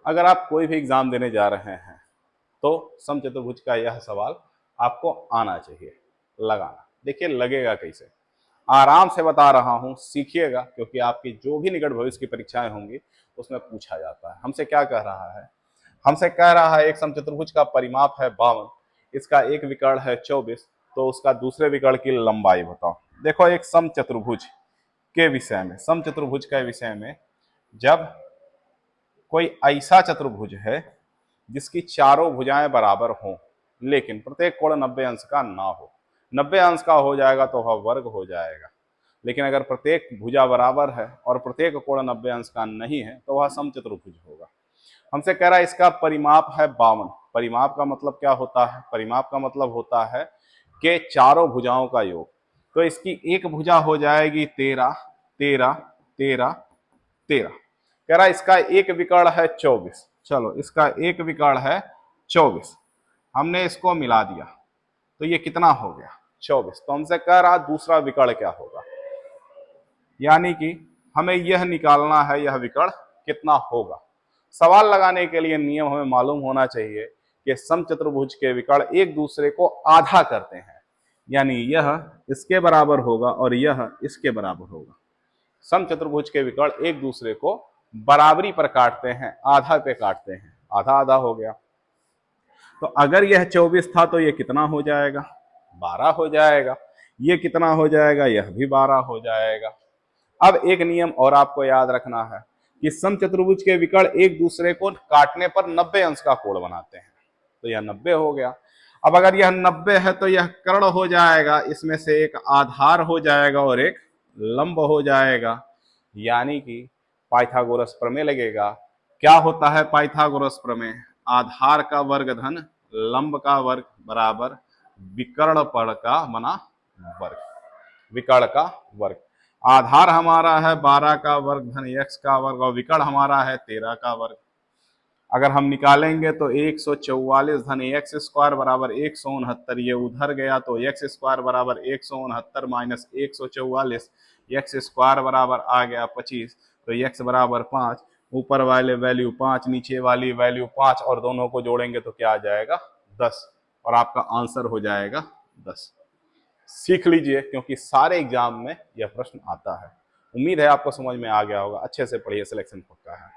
अगर आप कोई भी एग्जाम देने जा रहे हैं तो समचतुर्भुज का यह सवाल आपको आना चाहिए लगाना। देखिए लगेगा कैसे, आराम से बता रहा हूं, सीखिएगा, क्योंकि आपकी जो भी निकट भविष्य की परीक्षाएं होंगी उसमें पूछा जाता है। हमसे क्या कह रहा है, हमसे कह रहा है एक समचतुर्भुज का परिमाप है 52, इसका एक विकर्ण है 24, तो उसका दूसरे विकर्ण की लंबाई बताओ। देखो एक समचतुर्भुज के विषय में, समचतुर्भुज के विषय में, जब कोई ऐसा चतुर्भुज है जिसकी चारों भुजाएं बराबर हों लेकिन प्रत्येक कोण 90 अंश का ना हो, 90 अंश का हो जाएगा तो वह वर्ग हो जाएगा, लेकिन अगर प्रत्येक भुजा बराबर है और प्रत्येक कोण 90 अंश का नहीं है तो वह समचतुर्भुज होगा। हमसे कह रहा है इसका परिमाप है 52। परिमाप का मतलब क्या होता है, परिमाप का मतलब होता है कि चारों भुजाओं का योग। तो इसकी एक भुजा हो जाएगी 13, 13, 13, 13। कह रहा है इसका एक विकर्ण है 24। चलो इसका एक विकर्ण है 24, हमने इसको मिला दिया तो ये कितना हो गया 24। तो हमसे कह रहा दूसरा विकर्ण क्या होगा, यानी कि हमें यह निकालना है यह विकर्ण कितना होगा। सवाल लगाने के लिए नियम हमें मालूम होना चाहिए कि समचतुर्भुज के विकर्ण एक दूसरे को आधा करते हैं, यानी यह इसके बराबर होगा और यह इसके बराबर होगा। समचतुर्भुज के विकर्ण एक दूसरे को बराबरी पर काटते हैं, आधा पे काटते हैं, आधा आधा हो गया। तो अगर यह 24 था तो यह कितना हो जाएगा, 12 हो जाएगा। यह कितना हो जाएगा, यह भी 12 हो जाएगा। अब एक नियम और आपको याद रखना है कि समचतुर्भुज के विकर्ण एक दूसरे को काटने पर 90 अंश का कोण बनाते हैं, तो यह 90 हो गया। अब अगर यह 90 है तो यह कर्ण हो जाएगा, इसमें से एक आधार हो जाएगा और एक लंब हो जाएगा, यानी कि पाइथागोरस प्रमेय लगेगा। क्या होता है पाइथागोरस प्रमेय, आधार का वर्ग धन लंब का वर्ग बराबर विकर्ण पड़ का बना वर्ग, विकर्ण का वर्ग। आधार हमारा है 12 का वर्ग धन x का वर्ग और विकर्ण हमारा है 13 का वर्ग। अगर हम निकालेंगे तो 144 धन x स्क्वायर बराबर 169, ये उधर गया तो x स्क्वायर बराबर 169 माइनस 144, x स्क्वायर बराबर आ गया 25, तो x बराबर 5, ऊपर वाले वैल्यू 5, नीचे वाली वैल्यू 5 और दोनों को जोड़ेंगे तो क्या आ जाएगा 10, और आपका आंसर हो जाएगा 10। सीख लीजिए क्योंकि सारे एग्जाम में यह प्रश्न आता है। उम्मीद है आपको समझ में आ गया होगा, अच्छे से पढ़िए, सिलेक्शन पक्का है।